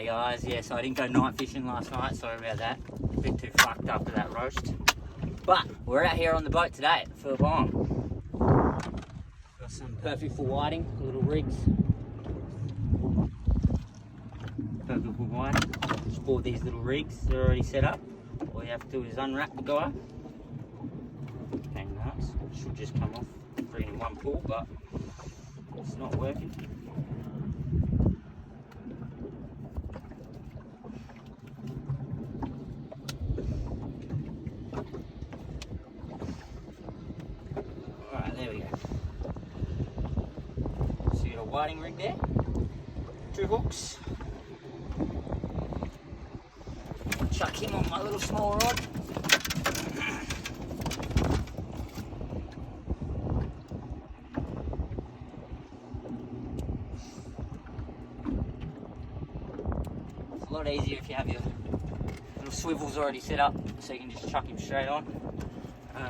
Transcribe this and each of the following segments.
Hey guys, yeah, so I didn't go night fishing last night, sorry about that. A bit too fucked after that roast. But we're out here on the boat today at Phillip. Got some perfect for whiting, little rigs. Perfect for whiting. Just bought these little rigs, they're already set up. All you have to do is unwrap the guy. Hang nuts, should just come off 3 in 1 pull, but it's not working. There we go. So you got a whiting rig there, 2 hooks. Chuck him on my little small rod. It's a lot easier if you have your little swivels already set up, so you can just chuck him straight on.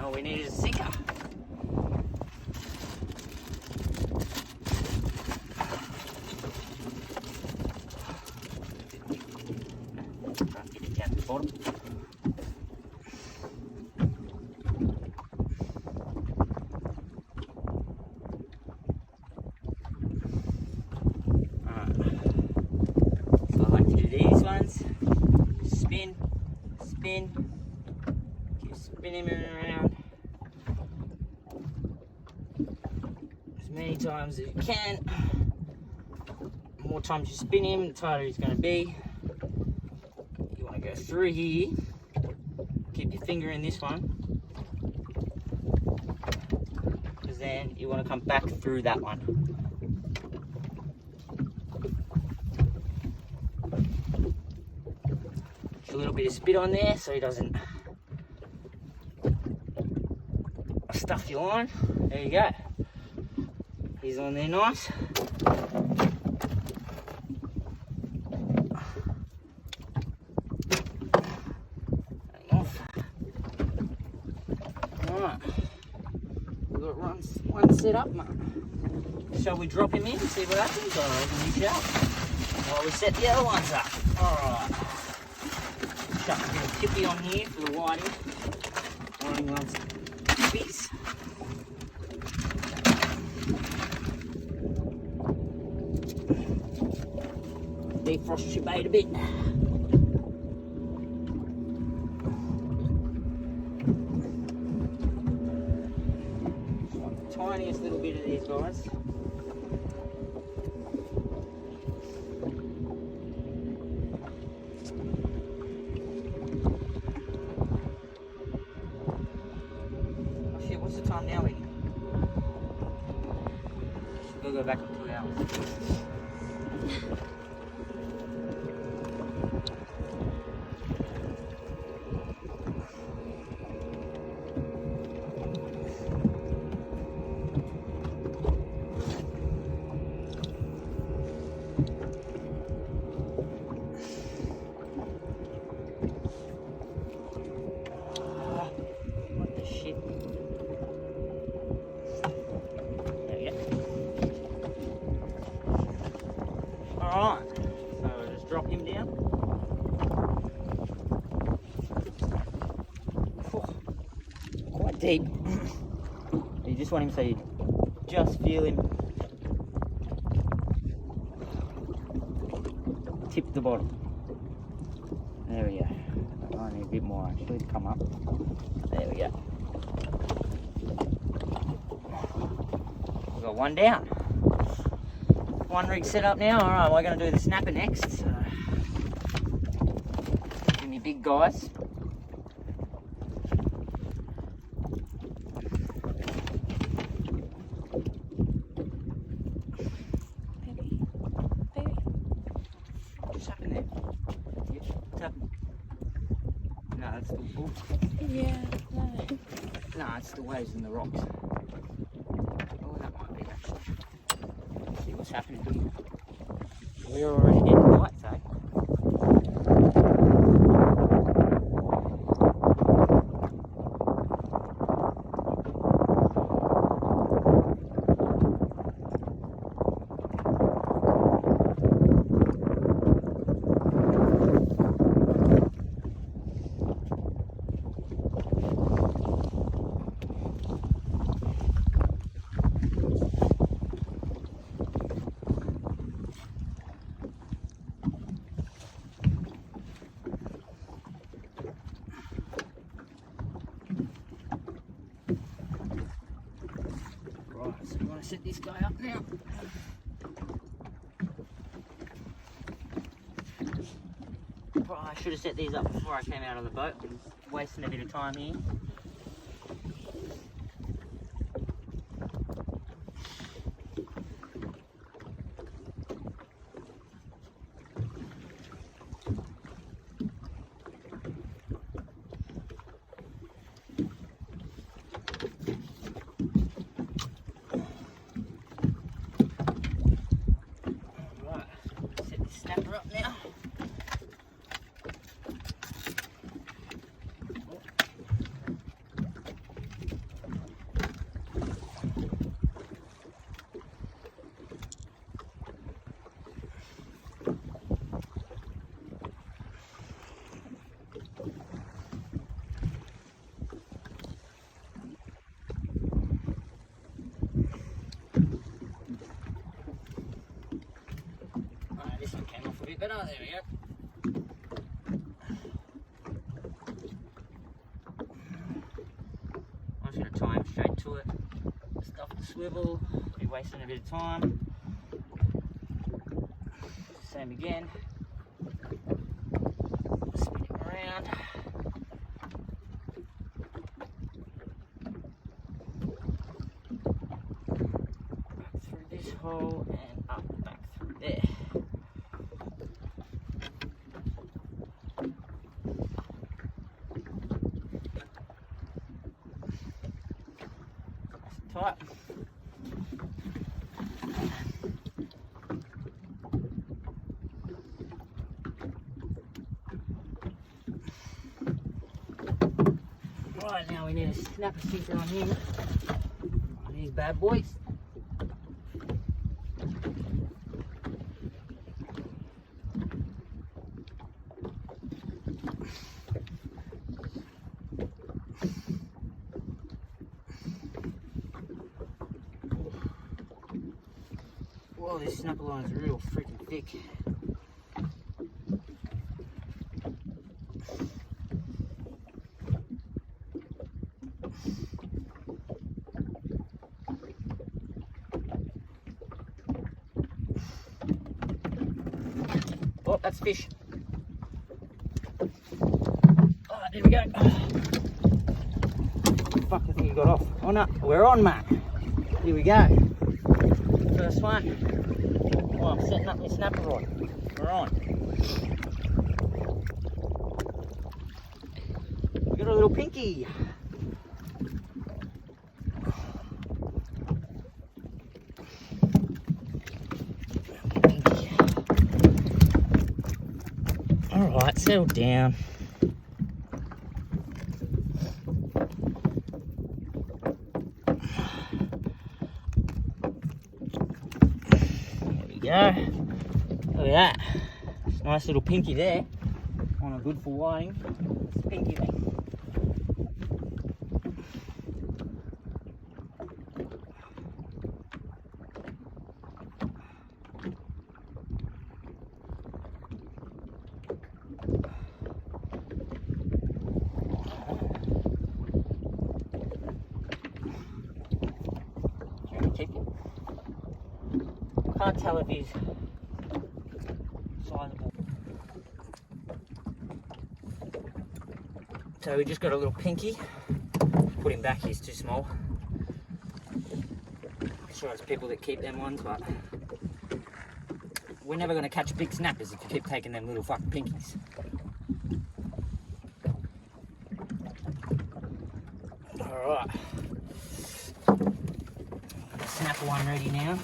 All we need is a sinker. Keep spinning him around as many times as you can. The more times you spin him, the tighter he's going to be. You want to go through here, keep your finger in this one, because then you want to come back through that one. A little bit of spit on there so he doesn't stuff your line. There you go. He's on there nice. Hang off. Alright. We've got one set up, mate. Shall we drop him in and see what happens? Or we shall. While we set the other ones up. Alright. Chuck a bit of tippy on here for the whiting. Whiting loves tippies. Defrost your bait a bit. Just want the tiniest little bit of these guys. What's the time now, Iggy? We'll go back in 2 hours. What the shit? Alright, so we'll just drop him down. Quite deep. You just want him so you just feel him tip the bottom. There we go. I need a bit more actually to come up. There we go. We've got one down. One rig set up now. Alright, we're going to do the snapper next. So, give me big guys. Baby. What's happened there? Yep, what's happened? No, that's still full. Yeah, no. No, it's the waves in the rocks. Oh, that might be actually. See what's happening here. We're already getting lights, eh? I set this guy up now. Oh, I should have set these up before I came out on the boat. I'm wasting a bit of time here. Snapper up now. This one came off a bit better. There we go. I'm just going to tie him straight to it. Stuff the swivel. Be wasting a bit of time. Same again. Spin it around. Back through this hole and up back through there. Tight. Right, now we need a snapper sinker on here. On these bad boys. Whoa, this snapper line is real freaking thick. Oh, that's fish. Alright, there we go. Fuck, I think you got off. Oh no, we're on, mate. Here we go. First one. Oh, I'm setting up my snapper rod. We're on. We got a little pinky. Alright, settle down. Go. Look at that. Nice little pinky there. On a good full whiting. It's pinky there. Keep it. Can't tell if he's sizable. So we just got a little pinky. Put him back, he's too small. I'm sure there's people that keep them ones, but we're never going to catch big snappers if you keep taking them little fucking pinkies. Alright. Snapper one ready now.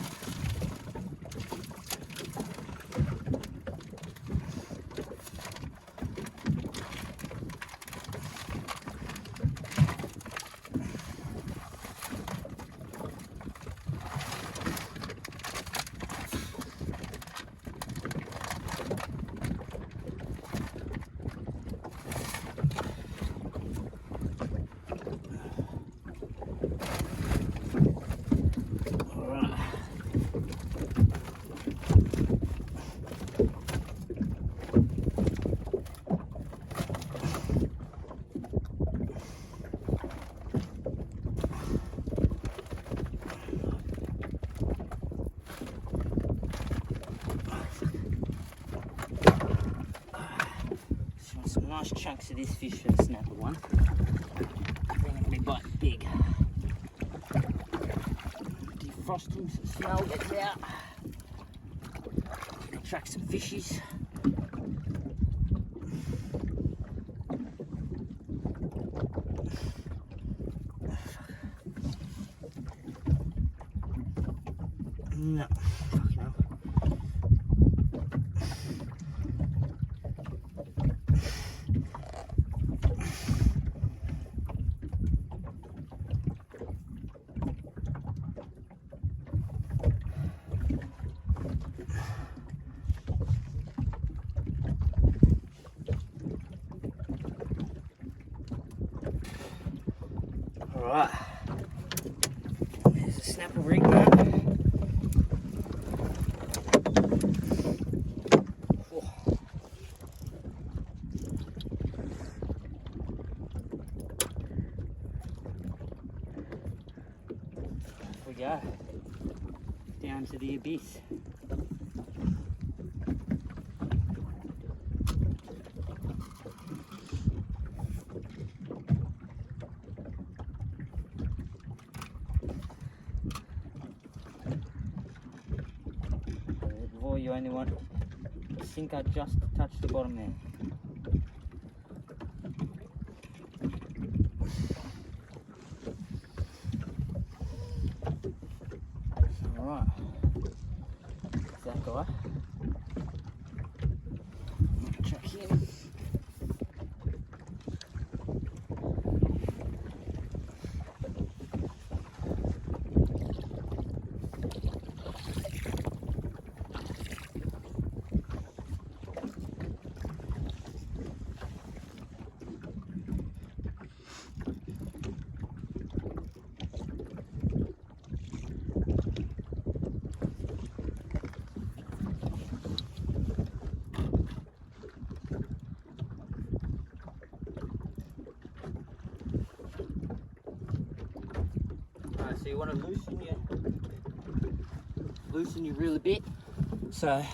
some nice chunks of this fish for the snapper one. I think it'll be quite big. Defrost them so the smell gets out. Attract some fishies. No, fucking hell. Alright, there's a snapper rig now. We go down to the abyss. Before you only want the sinker just to touch the bottom there. Alright, that's that guy. Chuck him. So you want to loosen your reel a bit. So,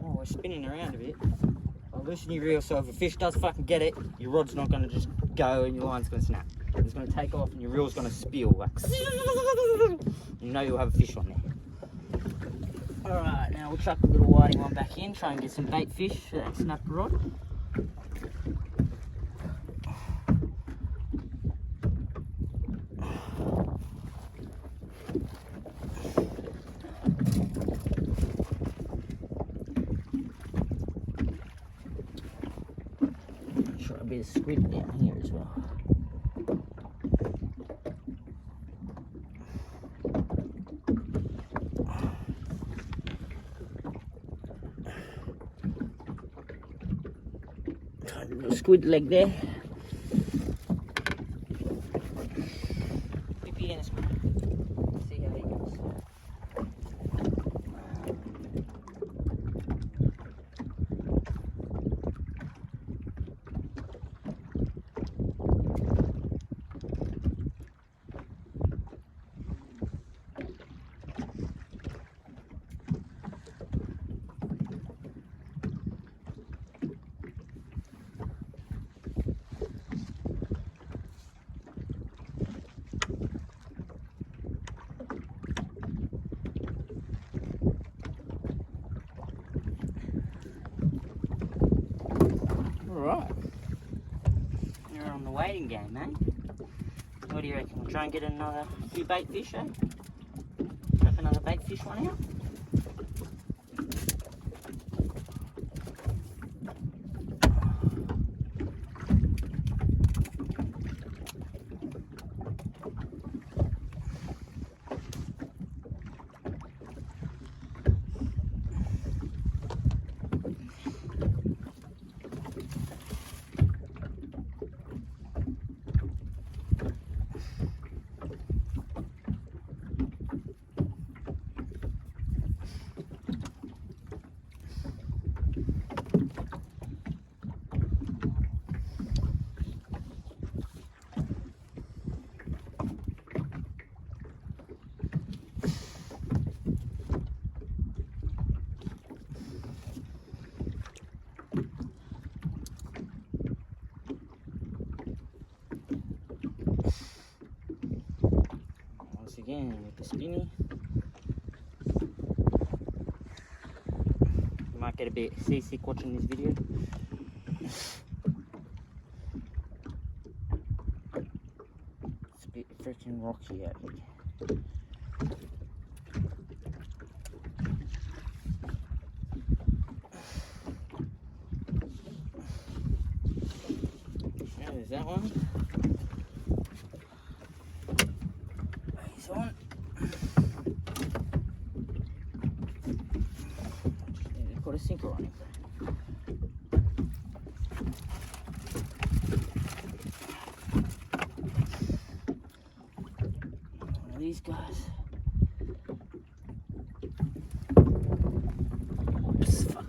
oh, we're spinning around a bit. I'll loosen your reel so if a fish does fucking get it, your rod's not going to just go and your line's going to snap. It's going to take off and your reel's going to spill. Like, you know you'll have a fish on there. Alright, now we'll chuck a little whiting one back in, try and get some bait fish for that snapper rod. Try a bit of squid down here as well. Try a little squid leg there. Pippy and a squid. See how he goes. Alright, you're on the waiting game, eh? What do you reckon? We'll try and get another few bait fish, eh? Chuck another bait fish one out? again with the spinny. You might get a bit seasick watching this video. It's a bit freaking rocky out here. There's that one. He's on. Need to put a sinker on him. One of these guys. Fuck.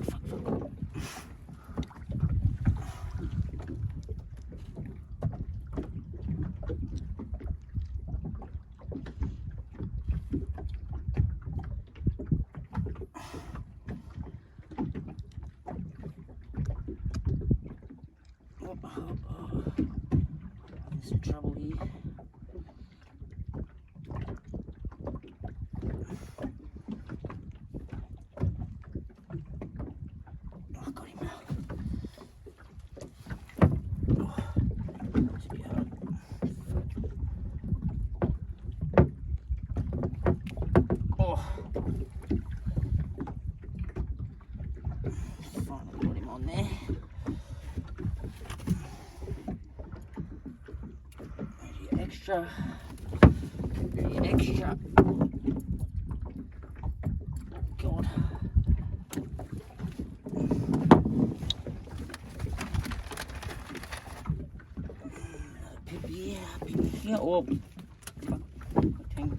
There's some trouble here. Oh, got him now. That's a bit hard. Oh. Finally got him on there. Extra. God. Pippy here. Oh, tangle.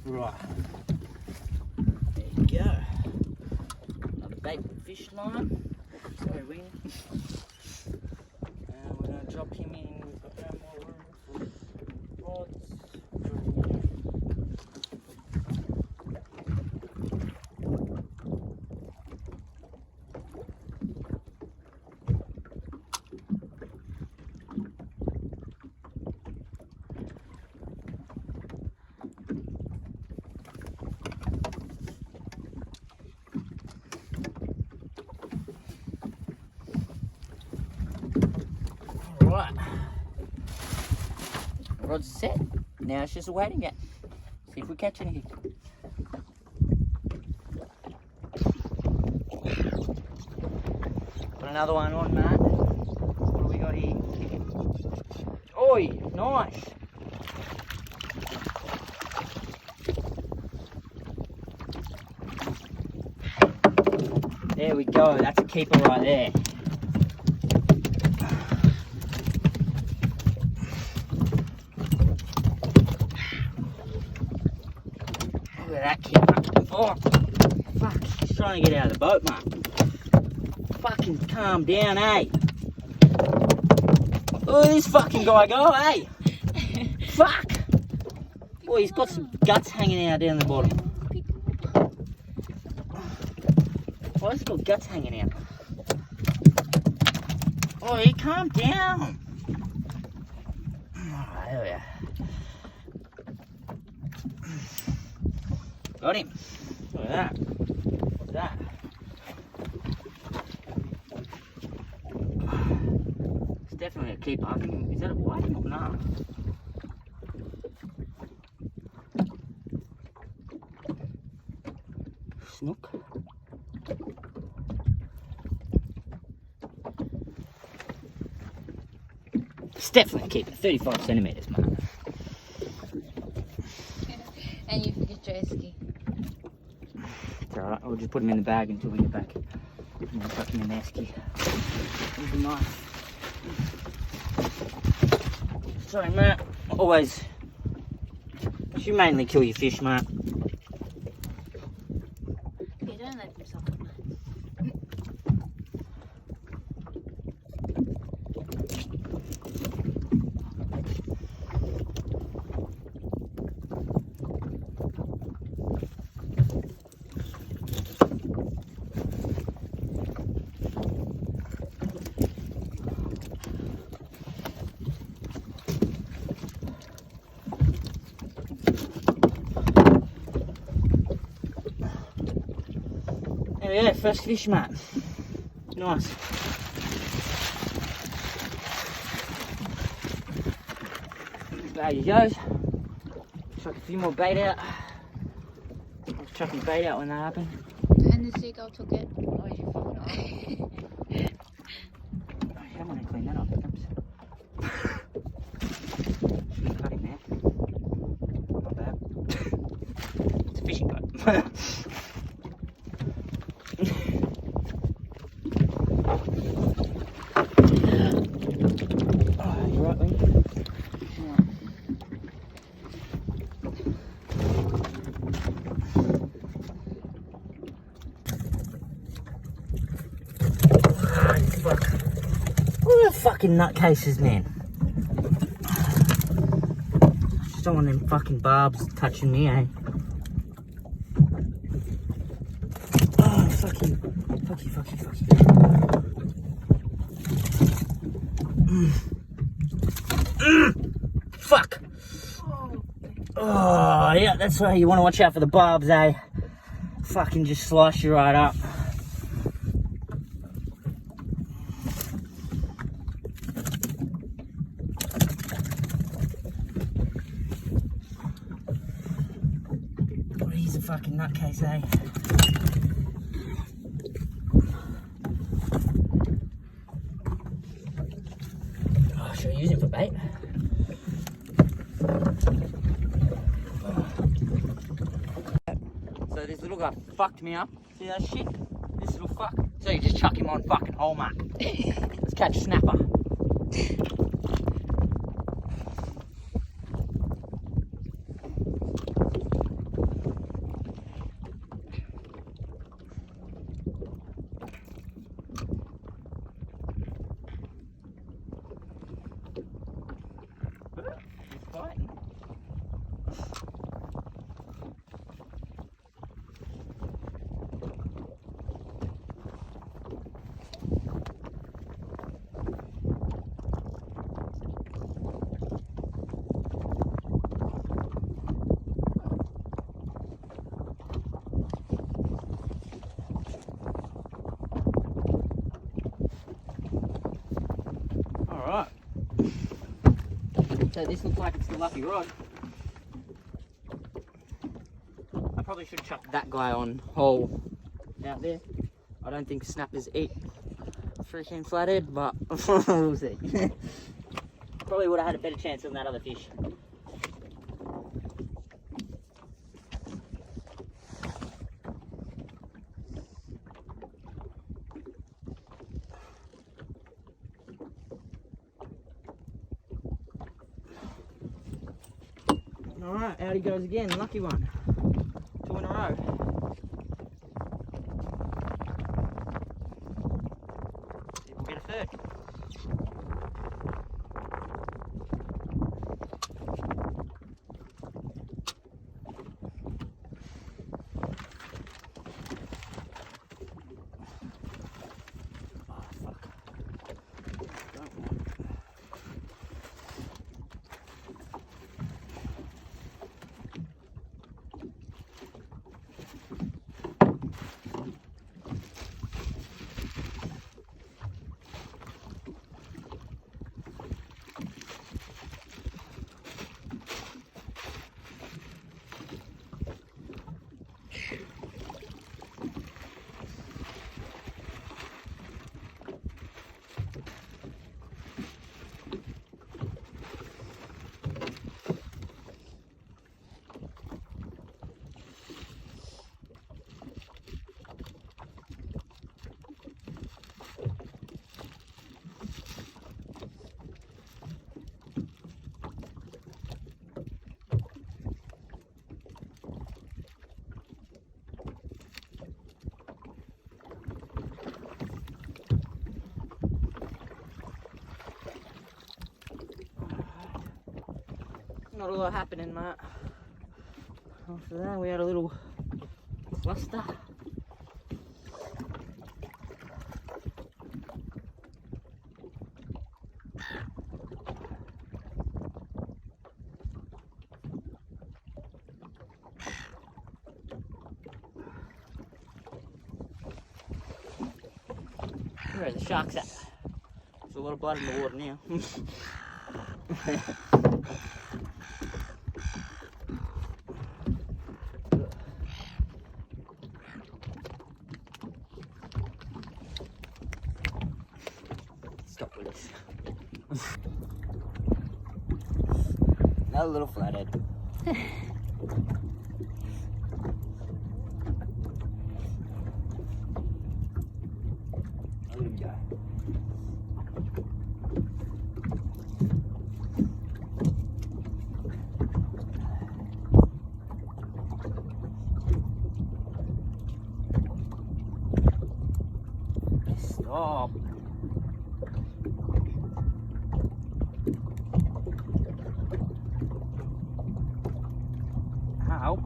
Right, there you go. Another bait fish line. Sorry, wing. And we're going to drop him in. We've got no more room for rods. Right, rod's set. Now it's just a waiting game. See if we catch anything. Got another one on, Matt. What do we got here? Oi, nice. There we go. That's a keeper right there. Look at that keeper. Oh, fuck. He's trying to get out of the boat, mate. Fucking calm down, eh? Oh, this fucking guy go, eh? Fuck. Boy, he's got some guts hanging out down the bottom. Why has he got guts hanging out? Oh, he calm down. Oh, there we are. Got him. Look at that. What's that? It's definitely a keeper. I think, is that a whiting or not? Snook. It's definitely a keeper. 35 centimetres, man. And you forget your esky. It's alright. alright. We'll just put them in the bag until we get back. And then put them in the esky. With the knife. Sorry, Matt. Always. You mainly kill your fish, Matt. Yeah, don't let them suffer, mate. Yeah, first fish, Matt. Nice. There you go. Chuck a few more bait out. I was chucking bait out when that happened. And the seagull took it. Oh, you fucking I'm gonna clean that up. Oops. Should've cut him there. Not bad. It's a fishing boat. What the fucking nutcases, man? Just don't want them fucking barbs touching me, eh? Oh, fucking. Fuck! Oh, yeah, that's why you want to watch out for the barbs, eh? Fucking just slice you right up. Oh, he's a fucking nutcase, eh? Oh, should I use it for bait? So this little guy fucked me up. See that shit? This little fuck. So you just chuck him on fucking hallmark. Let's catch a snapper. He's fighting. Alright. So this looks like it's the lucky rod. I probably should chuck that guy on whole out there. I don't think snappers eat freaking flathead, but we'll see. Probably would have had a better chance than that other fish. Alright, out he goes again, lucky one. 2 in a row. See if we'll get a third. Oh, fuck. Don't want it. Not a lot happening, mate. After that, we had a little cluster. Where are the sharks at? There's a lot of blood in the water now. Stop with this. Another little flathead. There we go. Stop. Ow.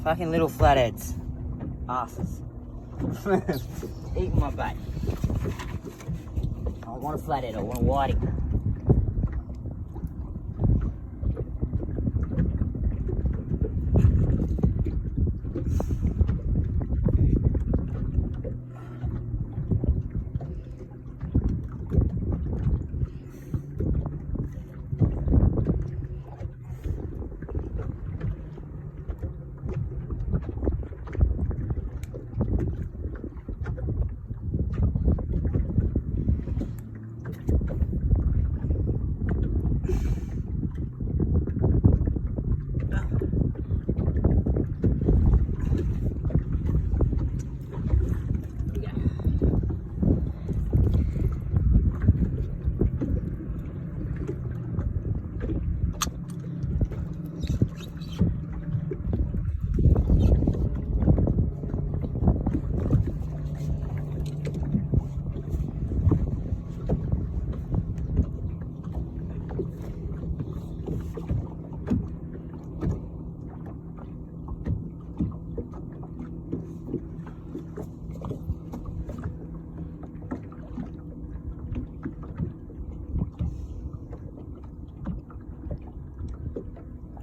Fucking little flatheads. Asses. Eating my bait. I want a flathead, I want a whiting.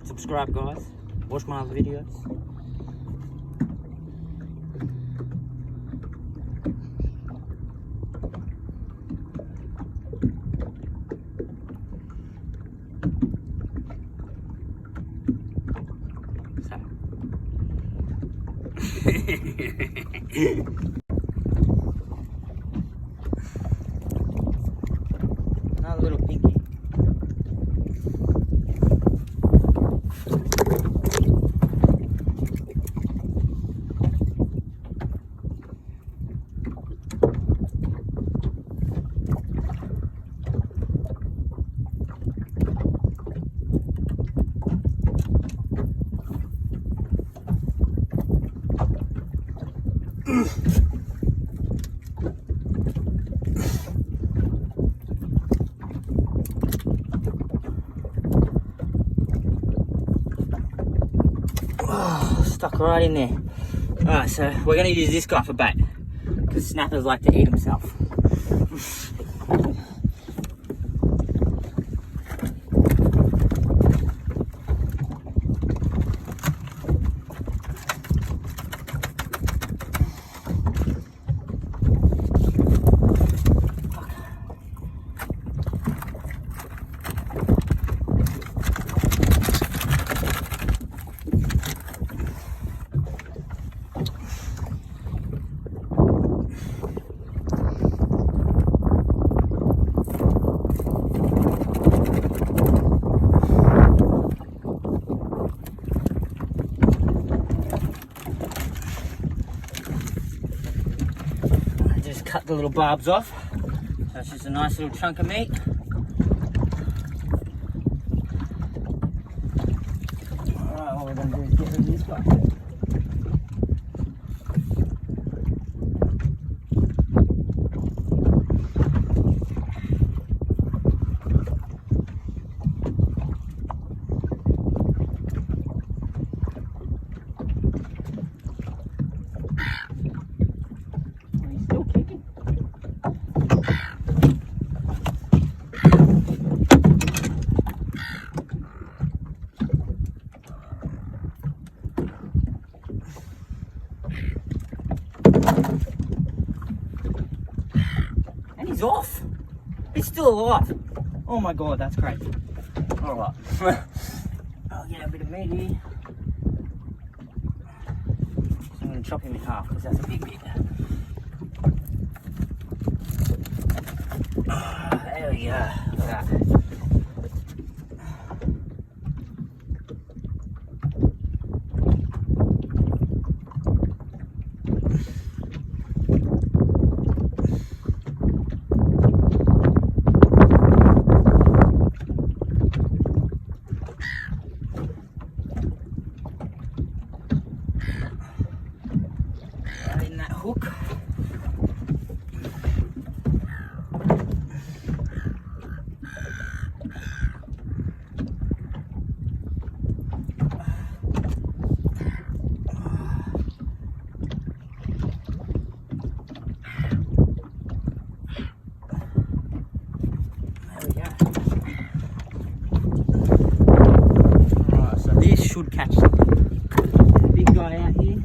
Subscribe, guys. Watch my other videos. Another little pinky. Stuck right in there. Alright, so we're going to use this guy for bait because snappers like to eat himself. Cut the little barbs off, so it's just a nice little chunk of meat. Alright, what we're going to do is get rid of this guy. off. It's still alive. Oh my god, that's crazy. Alright. I'll get a bit of meat here. So I'm going to chop him in half because that's a big bit. There we go. Look at that. In that hook. There we go. Alright, so this should catch the big guy out here.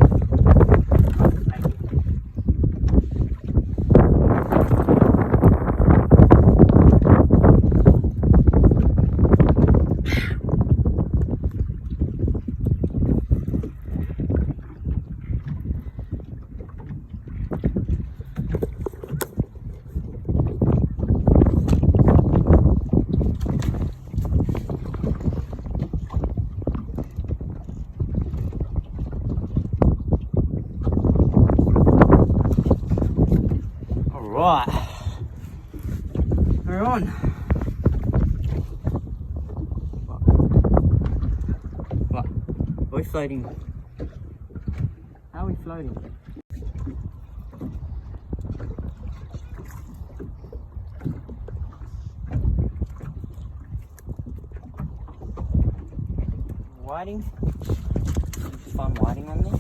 Right, we're on. What? Are we floating? How are we floating? Whiting? Fun whiting on there.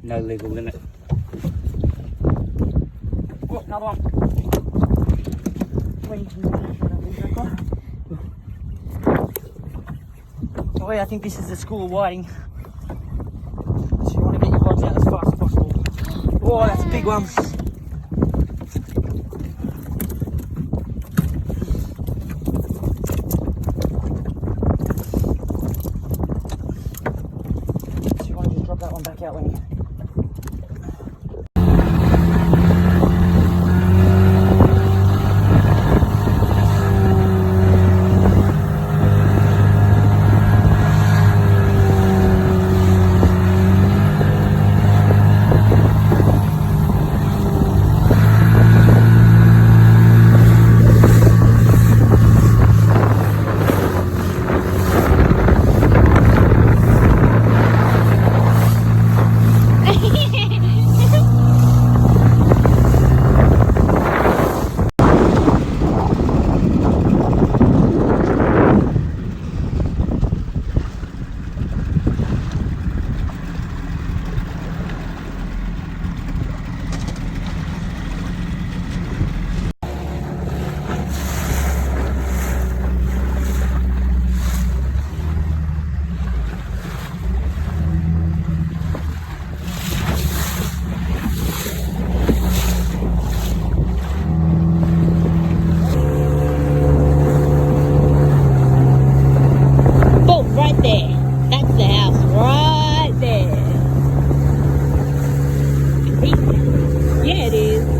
No legal limit. Oh, another one. Oh yeah, I think this is the school of whiting. So you want to get your rods out as fast as possible. Oh, that's a big one. So you want to just drop that one back out when you... Yeah, it is.